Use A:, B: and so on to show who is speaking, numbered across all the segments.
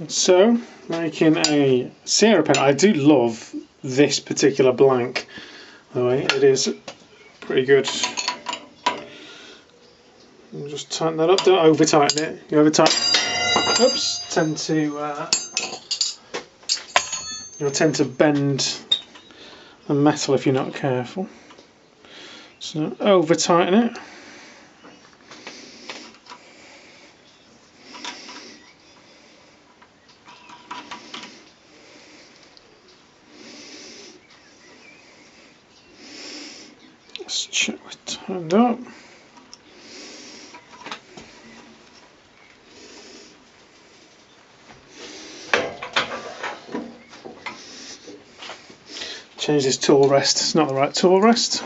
A: So, making a Sierra pen. I do love this particular blank, by the way. It is pretty good. I'll just tighten that up. Don't over tighten it. You over tighten. Oops. You'll tend to bend the metal if you're not careful. So over tighten it. Let's check we're tightened up. Change this tool rest, it's not the right tool rest.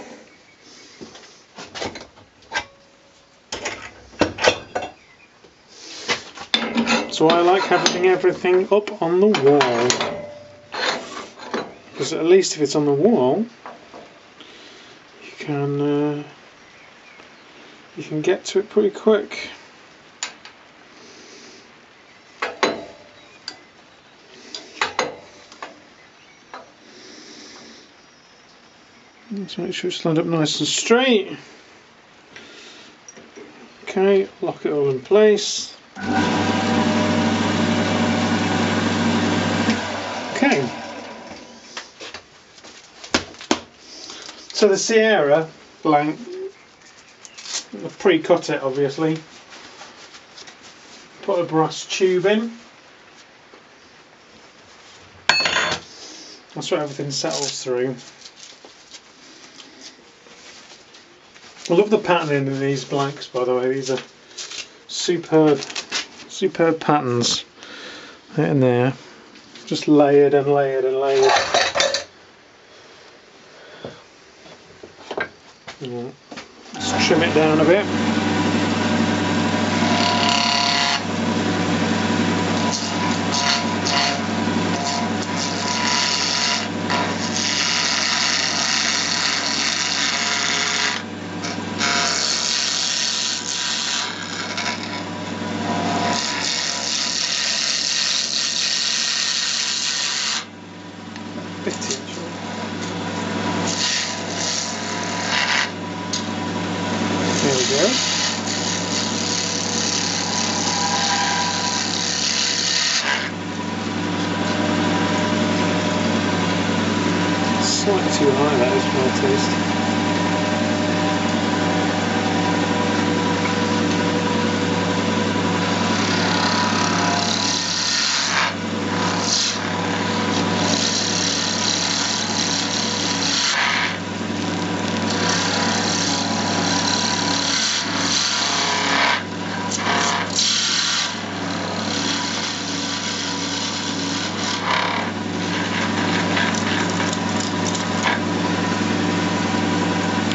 A: So I like having everything up on the wall, because at least if it's on the wall you can get to it pretty quick. Let's make sure it's lined up nice and straight. Okay, lock it all in place. Okay. So the Sierra blank, I've pre-cut it obviously. Put a brass tube in. That's what everything settles through. I love the patterning in these blanks, by the way. These are superb patterns in there. Just layered and layered and layered. Let's trim it down a bit. There we go. Slightly too high, that is, for my taste.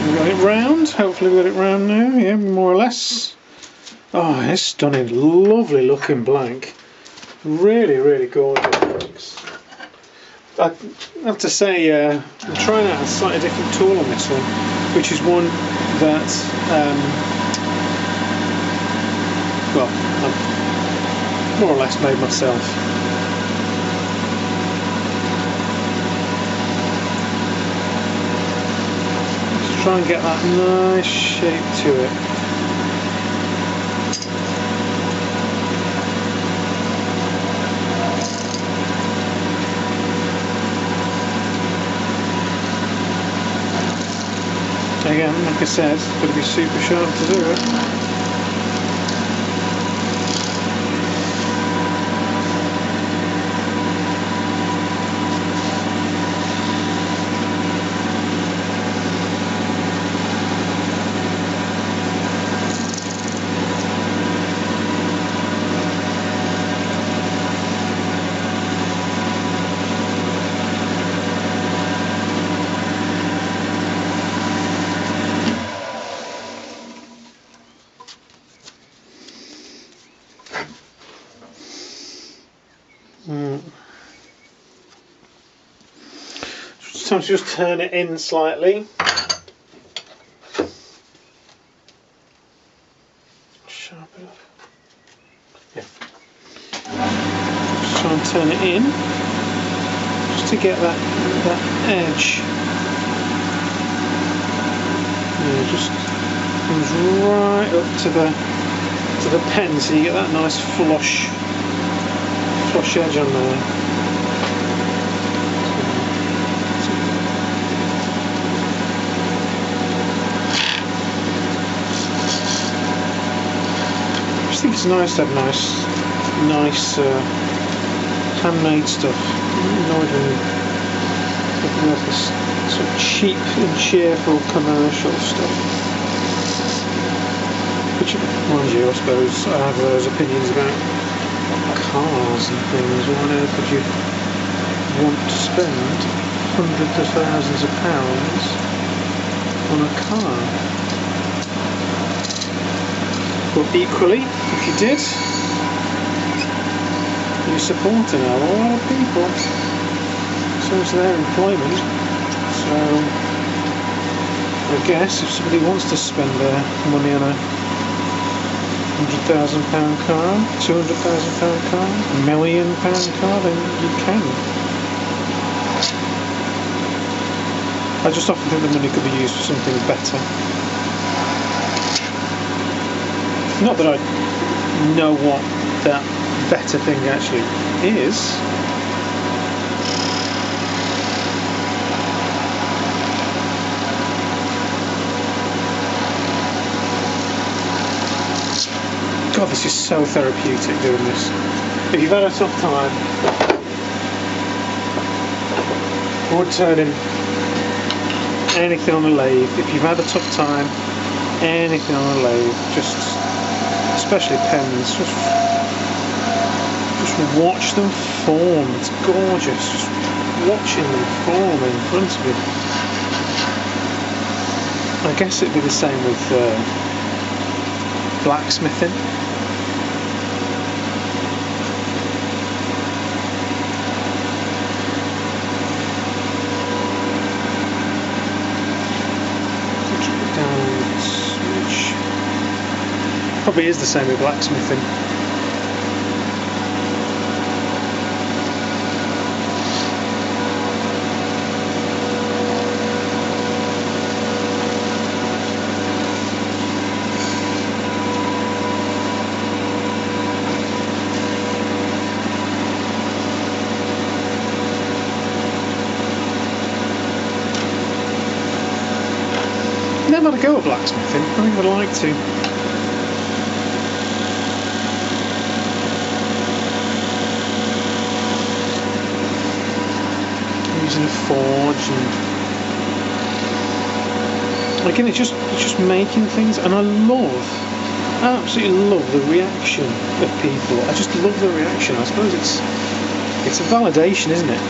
A: We got it round, hopefully we got it round now, yeah, more or less. Oh, it's stunning, lovely looking blank. Really, really gorgeous. I have to say, I'm trying out a slightly different tool on this one, which is one that, well, I've more or less made myself. Try and get that nice shape to it. Again, like I said, it's got to be super sharp to do it. Sometimes just turn it in slightly. Sharp enough. Yeah. and turn it in, just to get that edge. Yeah, just comes right up to the pen, so you get that nice flush edge on there. I just think it's nice to have nice handmade stuff. Not even looking at this sort of cheap and cheerful commercial stuff. Which, mind you, I suppose I have those opinions about cars and things. Why on earth would you want to spend hundreds of thousands of pounds on a car? But equally, if you did, you're supporting a lot of people. So it's their employment. So I guess if somebody wants to spend their money on a £100,000 car, £200,000 car, £1 million car, then you can. I just often think the money could be used for something better. Not that I know what that better thing actually is. God, this is so therapeutic doing this. If you've had a tough time, wood turning, anything on the lathe. If you've had a tough time, anything on the lathe, just especially pens, just watch them form. It's gorgeous. Just watching them form in front of you. I guess it'd be the same with blacksmithing. Probably is the same with blacksmithing. Never had a go at blacksmithing. I think I'd like to. Using a forge, and again, it's just making things, and I absolutely love the reaction of people. I just love the reaction. I suppose it's a validation, isn't it?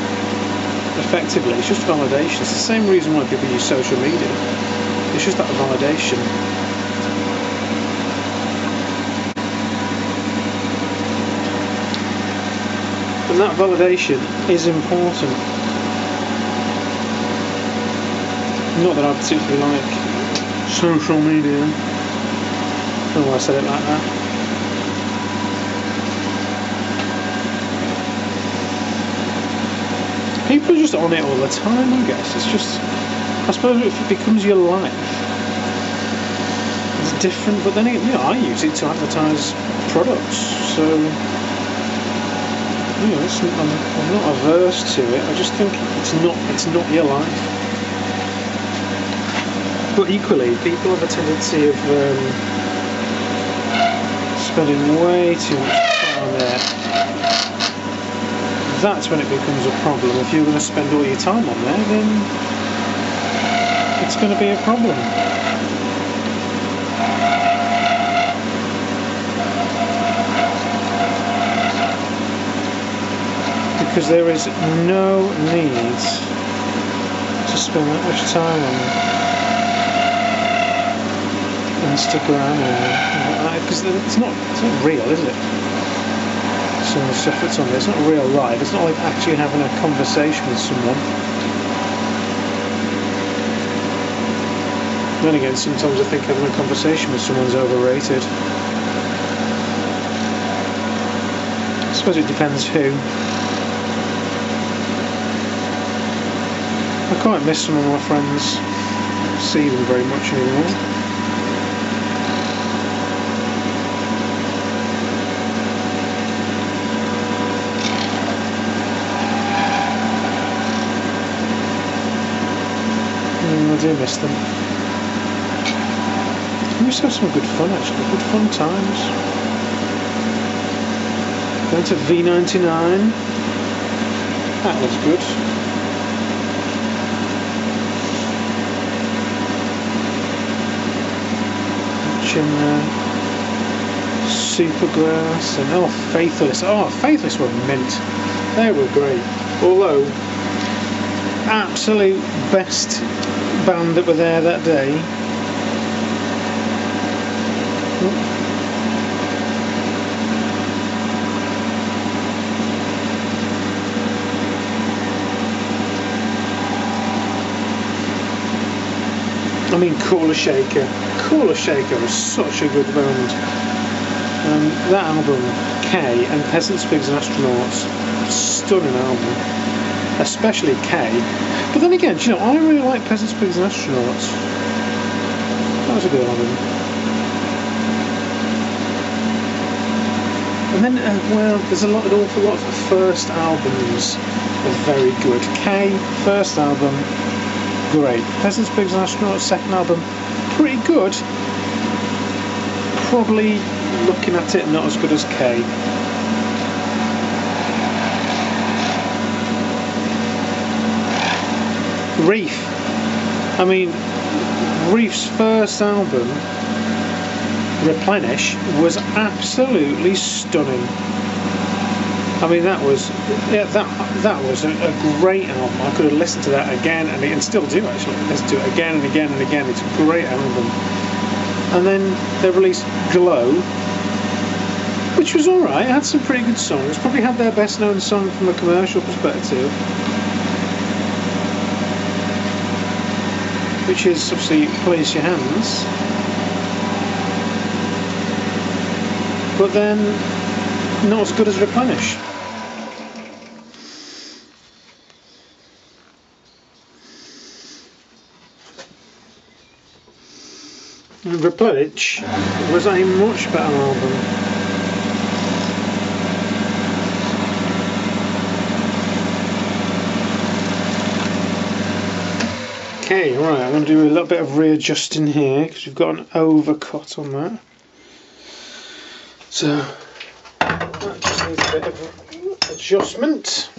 A: Effectively, it's just validation. It's the same reason why people use social media. It's just that validation. And that validation is important. Not that I particularly like social media. I don't know why I said it like that. People are just on it all the time, I guess. It's just, I suppose if it becomes your life, it's different. But then, I use it to advertise products. So, I'm not averse to it. I just think it's not your life. But equally, people have a tendency of spending way too much time there. That's when it becomes a problem. If you're going to spend all your time on there, then it's going to be a problem. Because there is no need to spend that much time on Instagram or because it's not real, is it? Some of the stuff that's on there, it's not real life. It's not like actually having a conversation with someone. Then again, sometimes I think having a conversation with someone's overrated. suppose it depends who. I quite miss some of my friends. See them very much anymore. I do miss them. We used to have some good fun actually, good fun times. Went to V99. That was good. Watching Supergrass and Faithless. Faithless were mint. They were great. Although, absolute best band that were there that day. I mean, Cooler Shaker. Cooler Shaker was such a good band. That album, K and Peasants, Pigs and Astronauts, stunning album. Especially K. But then again, do you know, I really like Peasants, Pigs and Astronauts. That was a good album. And then, well, there's an awful lot of first albums are very good. K, first album, great. Peasants, Pigs and Astronauts, second album, pretty good. Probably, looking at it, not as good as K. Reef. I mean, Reef's first album, Replenish, was absolutely stunning. I mean, that was a great album. I could have listened to that again and still do actually. Listen to it again and again and again. It's a great album. And then they released Glow, which was alright. It had some pretty good songs. Probably had their best known song from a commercial perspective, which is obviously Place Your Hands. But then not as good as Replenish. Replenish was a much better album. Okay, right, I'm going to do a little bit of readjusting here because we've got an overcut on that. So that just needs a bit of adjustment.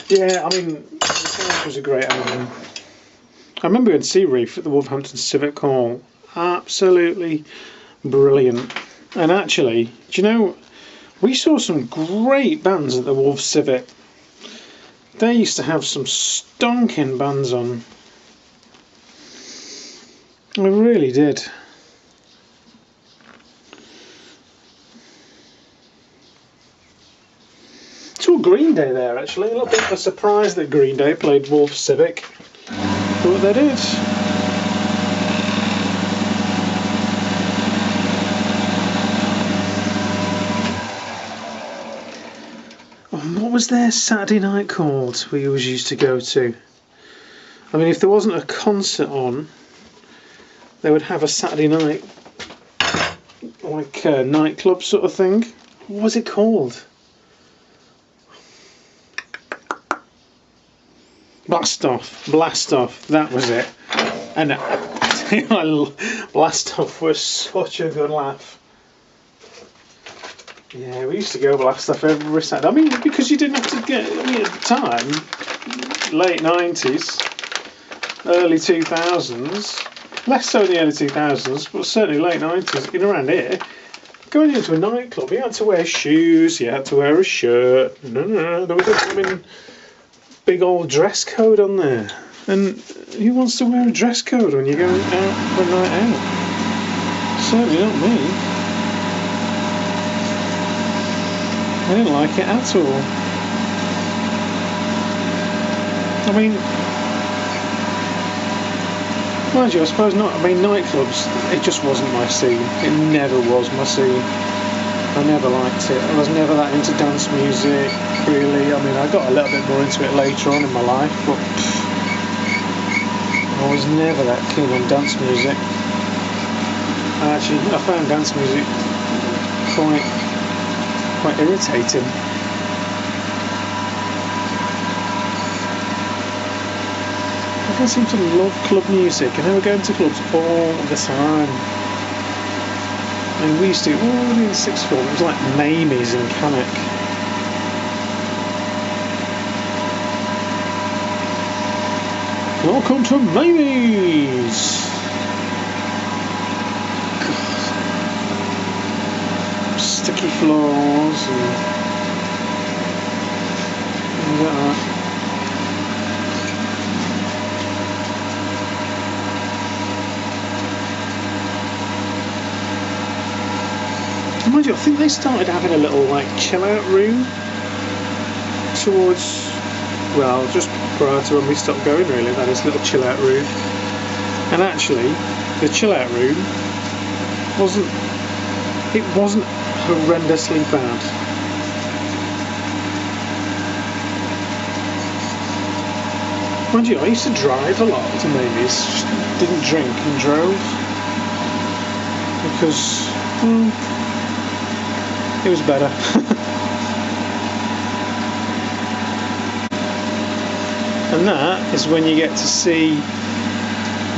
A: Yeah, I mean, Replenish was a great album. I remember going to see Reef at the Wolverhampton Civic Hall. Absolutely brilliant. And actually, do you know, we saw some great bands at the Wolves Civic. They used to have some stonking bands on. They really did. Saw Green Day there actually. A little bit of a surprise that Green Day played Wolf Civic. But they did. What was their Saturday night called we always used to go to? I mean, if there wasn't a concert on, they would have a Saturday night, like a nightclub sort of thing. What was it called? Blast Off, that was it. And Blast Off was such a good laugh. Yeah, we used to go Blast Off every Saturday. I mean, because you didn't have to get, I mean, at the time, late 90s, early 2000s, less so in the early 2000s, but certainly late 90s, in around here, going into a nightclub, you had to wear shoes, you had to wear a shirt. No, there was a big old dress code on there. And who wants to wear a dress code when you're going out for a night out? Certainly not me. I didn't like it at all. I mean, mind you, I suppose not. I mean, nightclubs, it just wasn't my scene. It never was my scene. I never liked it. I was never that into dance music, really. I mean, I got a little bit more into it later on in my life, but I was never that keen on dance music. Actually, I found dance music quite irritating. I don't seem to love club music, and they were going to clubs all the time. I mean, we used to all in sixth form. It was like Mamie's in Cannock. Welcome to Mamie's. God. Sticky floors and that. Mind you, I think they started having a little like chill out room towards, well, just prior to when we stopped going really, that is little chill out room. And actually the chill out room wasn't horrendously bad. Mind you, I used to drive a lot to Mamie's, just didn't drink and drove because it was better. And that is when you get to see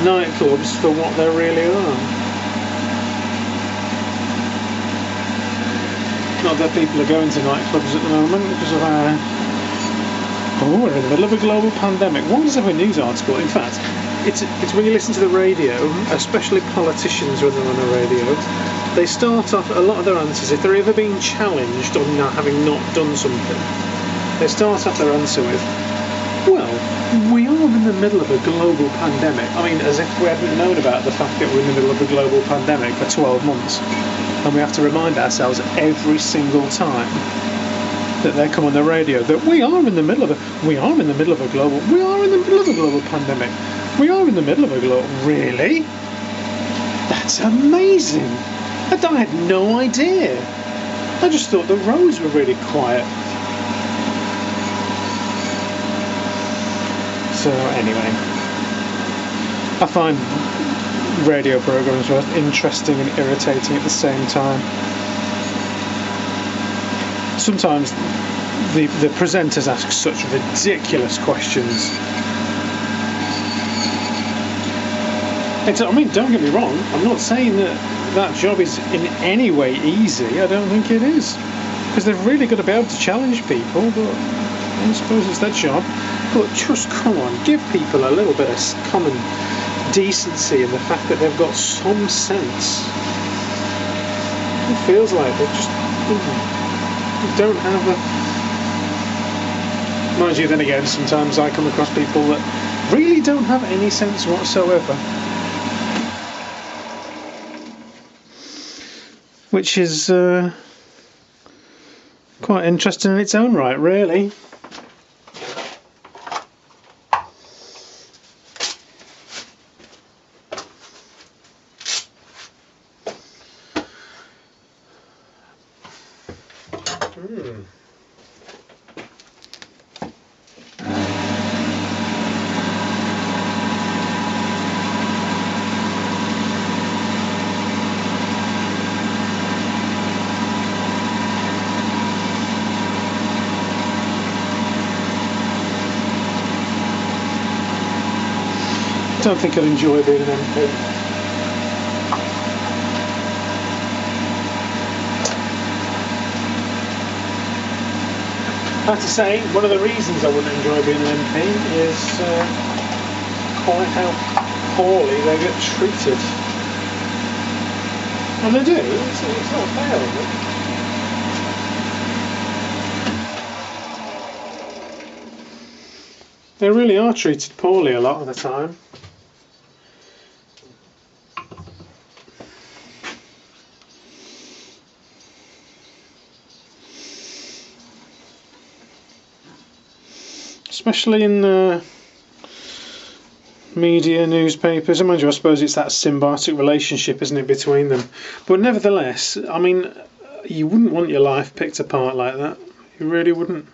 A: nightclubs for what they really are. Not that people are going to nightclubs at the moment because of we're in the middle of a global pandemic. What was a news article? In fact, it's when you listen to the radio, especially politicians when they're on the radio, they start off a lot of their answers, if they're ever being challenged on having not done something, they start off their answer with, well, we are in the middle of a global pandemic. I mean, as if we hadn't known about the fact that we're in the middle of a global pandemic for 12 months. And we have to remind ourselves every single time that they come on the radio that we are in the middle of a global pandemic. We are in the middle of a global... Really? That's amazing. I had no idea. I just thought the roads were really quiet. So anyway, I find radio programs both interesting and irritating at the same time. Sometimes the presenters ask such ridiculous questions. I mean, don't get me wrong, I'm not saying that job is in any way easy. I don't think it is, because they've really got to be able to challenge people, but I suppose it's their job. But just come on, give people a little bit of common decency and the fact that they've got some sense. It feels like they just don't have a... Mind you, then again, sometimes I come across people that really don't have any sense whatsoever. Which is quite interesting in its own right, really. I don't think I'd enjoy being an MP. I have to say, one of the reasons I wouldn't enjoy being an MP is quite how poorly they get treated. And they do, it's not fair of them. They really are treated poorly a lot of the time. Especially in media, newspapers. Mind you, I suppose it's that symbiotic relationship, isn't it, between them? But nevertheless, I mean, you wouldn't want your life picked apart like that. You really wouldn't.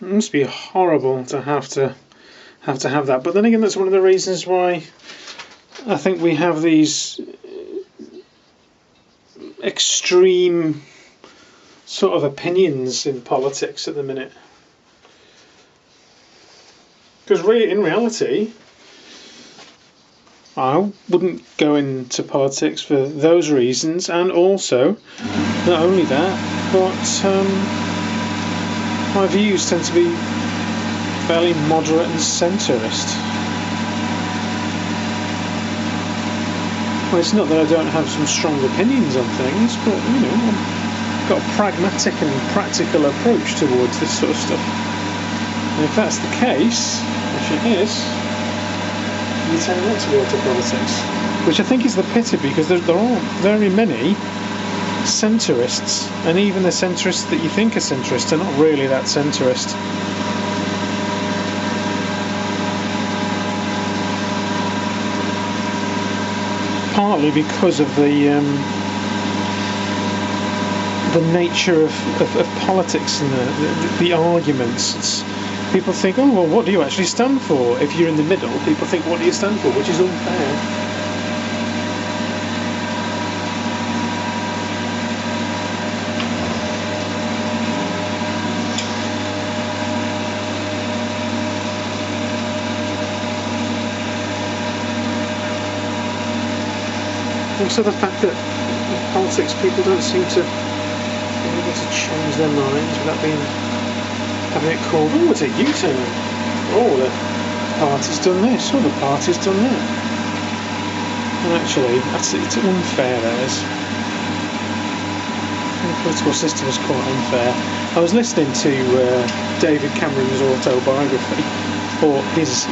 A: It must be horrible to have that. But then again, that's one of the reasons why I think we have these extreme sort of opinions in politics at the minute. Because really, in reality, I wouldn't go into politics for those reasons, and also, not only that, but my views tend to be fairly moderate and centrist. Well, it's not that I don't have some strong opinions on things, but you know, I've got a pragmatic and practical approach towards this sort of stuff. And if that's the case, which it is, you tend not to go into politics. Which I think is the pity, because there are very many centrists, and even the centrists that you think are centrist are not really that centrist. Partly because of the nature of politics and the arguments. People think, oh well, what do you actually stand for? If you're in the middle, people think, what do you stand for? Which is unfair. Also the fact that in politics people don't seem to be able to change their minds without having it called, oh, it's a U-turn, oh, the party's done this, oh, the party's done that. And actually, it's unfair, that is. The political system is quite unfair. I was listening to David Cameron's autobiography, or his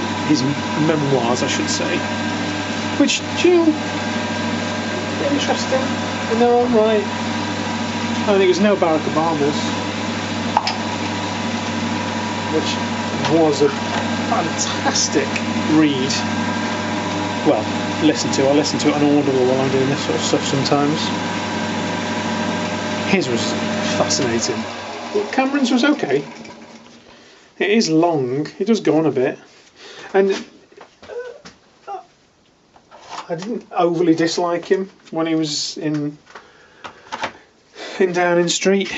A: memoirs, I should say, which, you know, interesting in their own right. I think it was no Barack Obama's, which was a fantastic read. Well, I listen to it on Audible while I'm doing this sort of stuff sometimes. His was fascinating, but Cameron's was okay. It is long, it does go on a bit, and I didn't overly dislike him when he was in Downing Street.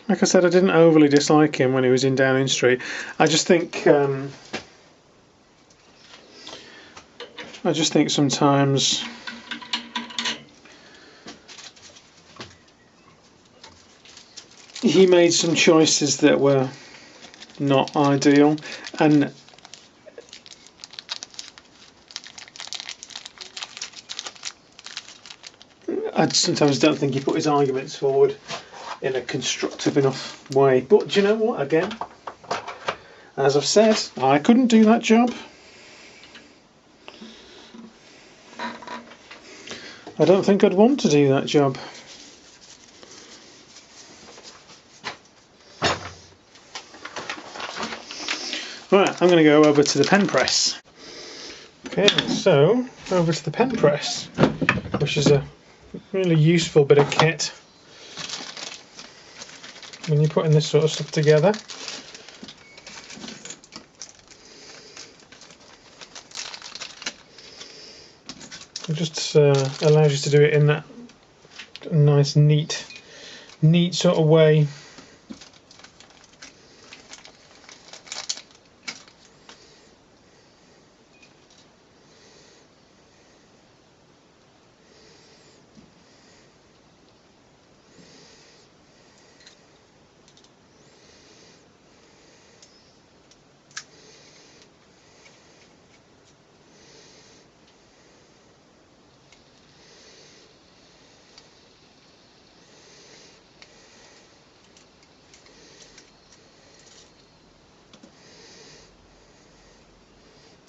A: Like I said, I didn't overly dislike him when he was in Downing Street. I just think sometimes he made some choices that were not ideal, and I sometimes don't think he put his arguments forward in a constructive enough way. But do you know what? Again, as I've said, I couldn't do that job. I don't think I'd want to do that job. Right, I'm going to go over to the pen press. Okay, so over to the pen press, which is a really useful bit of kit when you're putting this sort of stuff together. It just allows you to do it in that nice, neat sort of way.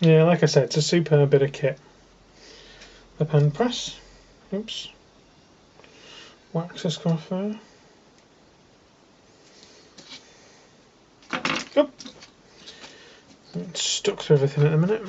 A: Yeah, like I said, it's a superb bit of kit. The pen press. Oops. Wax has come off there. Oh. It's stuck to everything at the minute.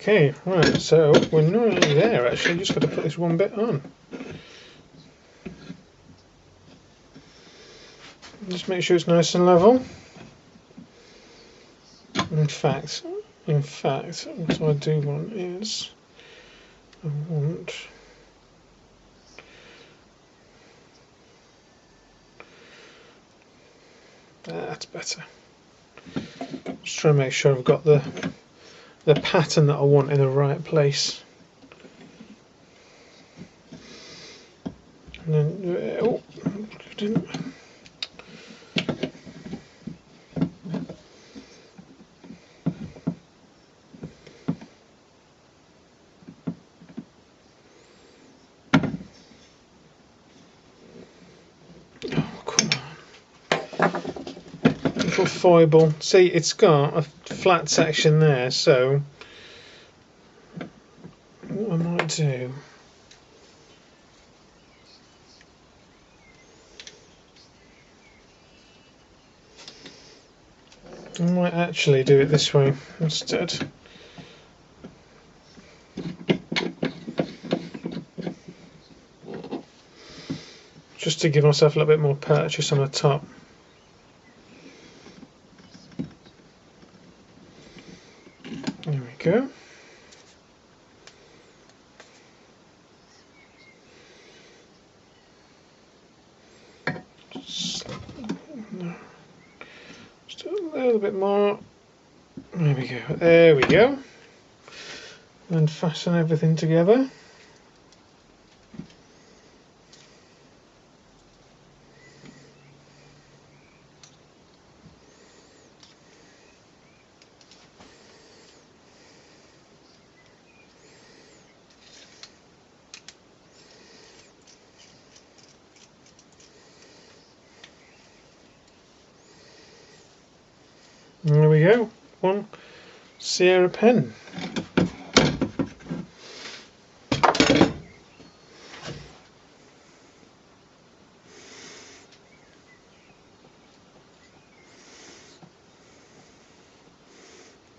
A: Okay, right, so we're nearly there actually, just got to put this one bit on. Just make sure it's nice and level. In fact, what I do want is, that's better. Just trying to make sure I've got the pattern that I want in the right place. And then, oh, didn't. Oh, come on. Little foible. See, it's got a flat section there, so what I might do. I might actually do it this way instead. Just to give myself a little bit more purchase on the top. There we go. Just a little bit more. There we go. There we go. And fasten everything together. There we go. One Sierra pen.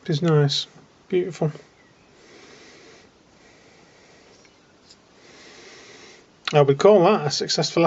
A: It is nice, beautiful. I would call that a successful